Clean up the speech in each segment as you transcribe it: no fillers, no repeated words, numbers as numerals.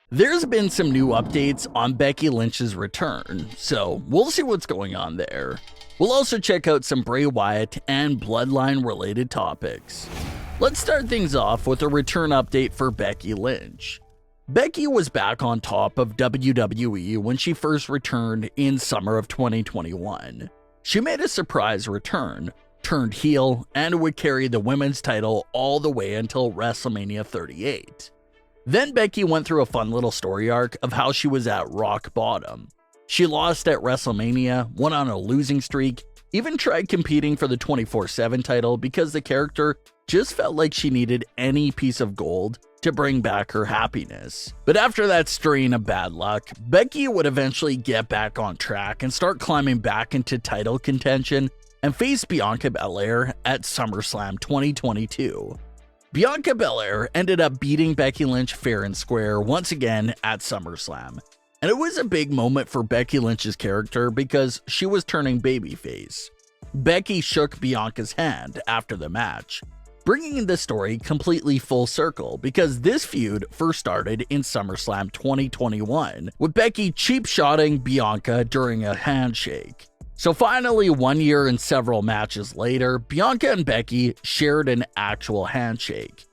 There's been some new updates on Becky Lynch's return, so we'll see what's going on there. We'll also check out some Bray Wyatt and Bloodline related topics. Let's start things off with a return update for Becky Lynch. Becky was back on top of WWE when she first returned in summer of 2021. She made a surprise return, turned heel, and would carry the women's title all the way until WrestleMania 38. Then Becky went through a fun little story arc of how she was at rock bottom. She lost at WrestleMania, went on a losing streak, even tried competing for the 24/7 title because the character just felt like she needed any piece of gold to bring back her happiness. But after that strain of bad luck, Becky would eventually get back on track and start climbing back into title contention and face Bianca Belair at SummerSlam 2022. Bianca Belair ended up beating Becky Lynch fair and square once again at SummerSlam. And it was a big moment for Becky Lynch's character because she was turning babyface. Becky shook Bianca's hand after the match, bringing the story completely full circle because this feud first started in SummerSlam 2021 with Becky cheap-shotting Bianca during a handshake. So finally, 1 year and several matches later, Bianca and Becky shared an actual handshake.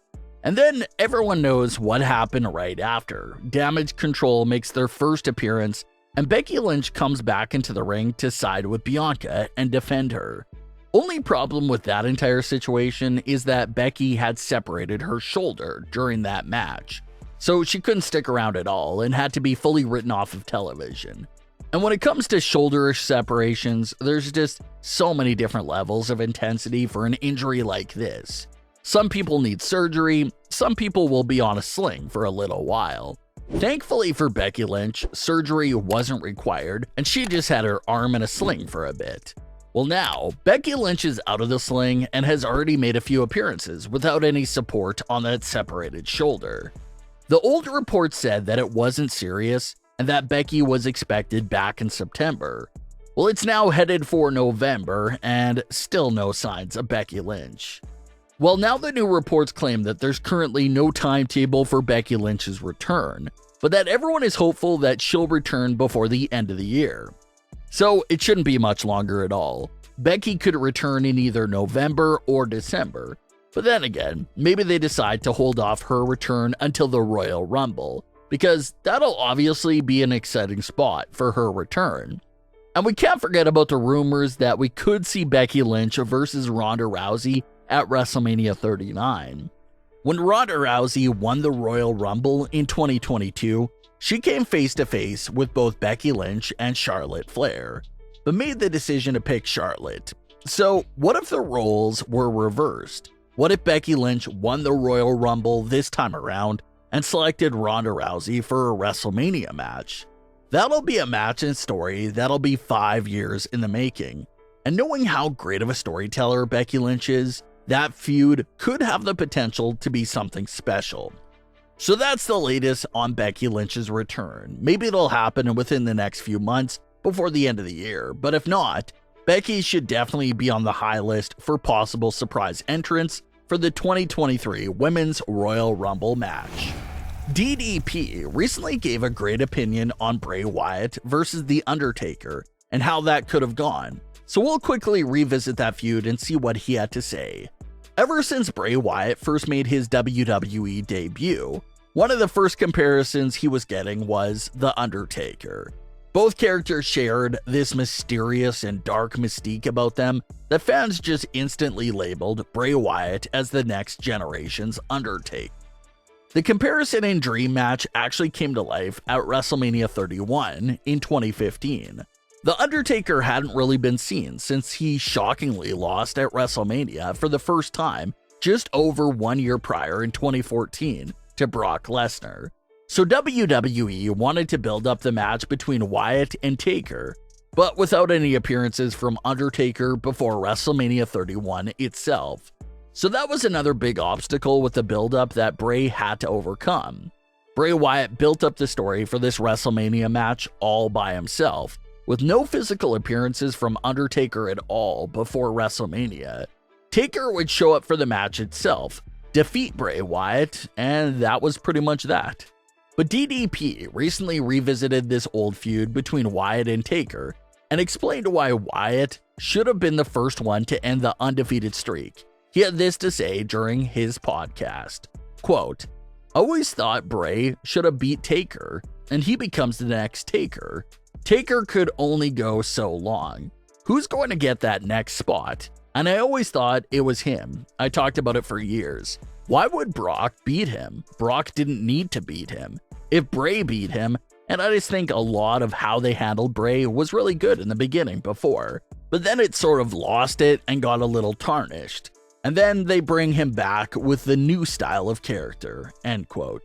And then everyone knows what happened right after. Damage Control makes their first appearance, and Becky Lynch comes back into the ring to side with Bianca and defend her. Only problem with that entire situation is that Becky had separated her shoulder during that match, so she couldn't stick around at all and had to be fully written off of television. And when it comes to shoulder separations, there's just so many different levels of intensity for an injury like this. Some people need surgery, some people will be on a sling for a little while. Thankfully for Becky Lynch, surgery wasn't required, and she just had her arm in a sling for a bit. Well now, Becky Lynch is out of the sling and has already made a few appearances without any support on that separated shoulder. The old report said that it wasn't serious, and that Becky was expected back in September. Well, it's now headed for November, and still no signs of Becky Lynch. Well, now the new reports claim that there's currently no timetable for Becky Lynch's return, but that everyone is hopeful that she'll return before the end of the year. So it shouldn't be much longer at all. Becky could return in either November or December, but then again, maybe they decide to hold off her return until the Royal Rumble, because that'll obviously be an exciting spot for her return. And we can't forget about the rumors that we could see Becky Lynch versus Ronda Rousey at WrestleMania 39. When Ronda Rousey won the Royal Rumble in 2022, she came face to face with both Becky Lynch and Charlotte Flair, but made the decision to pick Charlotte. So what if the roles were reversed? What if Becky Lynch won the Royal Rumble this time around and selected Ronda Rousey for a WrestleMania match? That'll be a match and story that'll be 5 years in the making. And knowing how great of a storyteller Becky Lynch is, that feud could have the potential to be something special. So that's the latest on Becky Lynch's return. Maybe it'll happen within the next few months before the end of the year, but if not, Becky should definitely be on the high list for possible surprise entrants for the 2023 Women's Royal Rumble match. DDP recently gave a great opinion on Bray Wyatt versus The Undertaker and how that could have gone, so we'll quickly revisit that feud and see what he had to say. Ever since Bray Wyatt first made his WWE debut, one of the first comparisons he was getting was The Undertaker. Both characters shared this mysterious and dark mystique about them that fans just instantly labeled Bray Wyatt as the next generation's Undertaker. The comparison in Dream Match actually came to life at WrestleMania 31 in 2015. The Undertaker hadn't really been seen since he shockingly lost at WrestleMania for the first time just over 1 year prior in 2014 to Brock Lesnar. So WWE wanted to build up the match between Wyatt and Taker, but without any appearances from Undertaker before WrestleMania 31 itself. So that was another big obstacle with the build-up that Bray had to overcome. Bray Wyatt built up the story for this WrestleMania match all by himself, with no physical appearances from Undertaker at all before WrestleMania. Taker would show up for the match itself, defeat Bray Wyatt, and that was pretty much that. But DDP recently revisited this old feud between Wyatt and Taker and explained why Wyatt should have been the first one to end the undefeated streak. He had this to say during his podcast, quote, "Always thought Bray should have beat Taker, and he becomes the next Taker. Taker could only go so long. Who's going to get that next spot? And I always thought it was him. I talked about it for years. Why would Brock beat him? Brock didn't need to beat him. If Bray beat him, and I just think a lot of how they handled Bray was really good in the beginning before, but then it sort of lost it and got a little tarnished. And then they bring him back with the new style of character," end quote.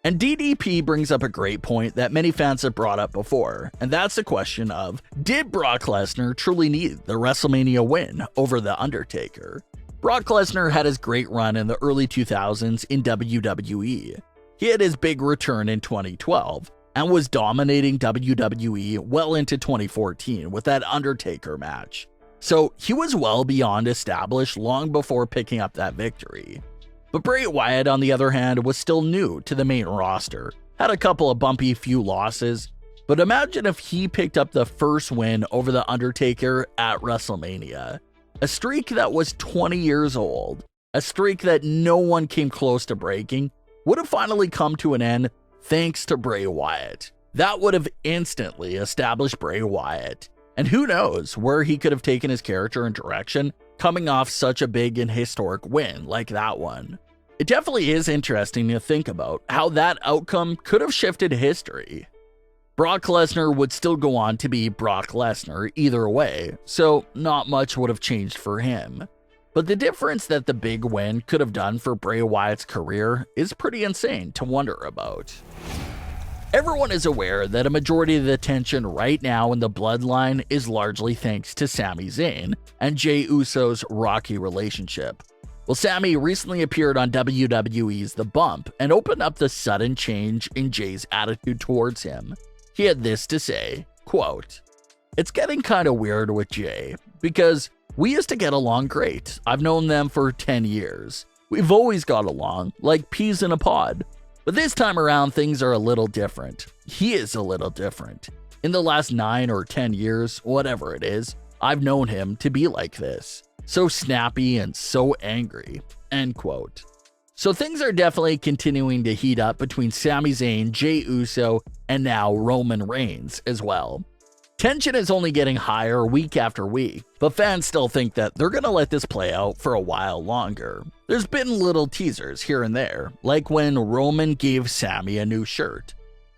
And DDP brings up a great point that many fans have brought up before, and that's the question of, did Brock Lesnar truly need the WrestleMania win over The Undertaker? Brock Lesnar had his great run in the early 2000s in WWE. He had his big return in 2012, and was dominating WWE well into 2014 with that Undertaker match. So he was well beyond established long before picking up that victory. But Bray Wyatt, on the other hand, was still new to the main roster, had a couple of bumpy few losses, but imagine if he picked up the first win over The Undertaker at WrestleMania. A streak that was 20 years old, a streak that no one came close to breaking, would have finally come to an end thanks to Bray Wyatt. That would have instantly established Bray Wyatt. And who knows where he could have taken his character and direction coming off such a big and historic win like that one. It definitely is interesting to think about how that outcome could have shifted history. Brock Lesnar would still go on to be Brock Lesnar either way, so not much would have changed for him. But the difference that the big win could have done for Bray Wyatt's career is pretty insane to wonder about. Everyone is aware that a majority of the tension right now in the bloodline is largely thanks to Sami Zayn and Jey Uso's rocky relationship. Well, Sami recently appeared on WWE's The Bump and opened up the sudden change in Jey's attitude towards him. He had this to say, quote, "It's getting kind of weird with Jey, because we used to get along great. I've known them for 10 years. We've always got along, like peas in a pod. But this time around, things are a little different. He is a little different. In the last 9 or 10 years, whatever it is, I've known him to be like this. So snappy and so angry," end quote. So things are definitely continuing to heat up between Sami Zayn, Jey Uso, and now Roman Reigns as well. Tension is only getting higher week after week, but fans still think that they're gonna let this play out for a while longer. There's been little teasers here and there, like when Roman gave Sami a new shirt.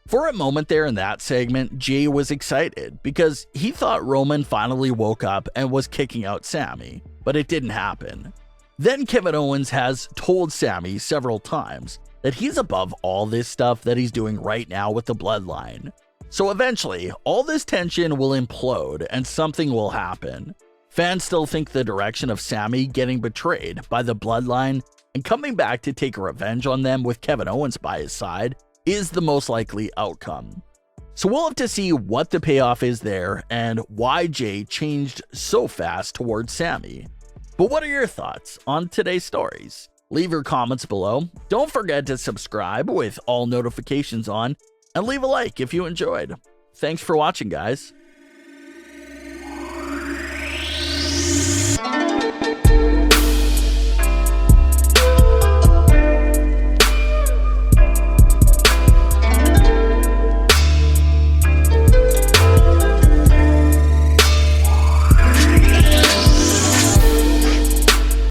For a moment there in that segment, Jey was excited because he thought Roman finally woke up and was kicking out Sami, but it didn't happen. Then Kevin Owens has told Sami several times that he's above all this stuff that he's doing right now with the bloodline. So eventually, all this tension will implode and something will happen. Fans still think the direction of Sami getting betrayed by the bloodline and coming back to take revenge on them with Kevin Owens by his side is the most likely outcome. So we'll have to see what the payoff is there and why Jey changed so fast towards Sami. But what are your thoughts on today's stories? Leave your comments below. Don't forget to subscribe with all notifications on, and leave a like if you enjoyed. Thanks for watching, guys.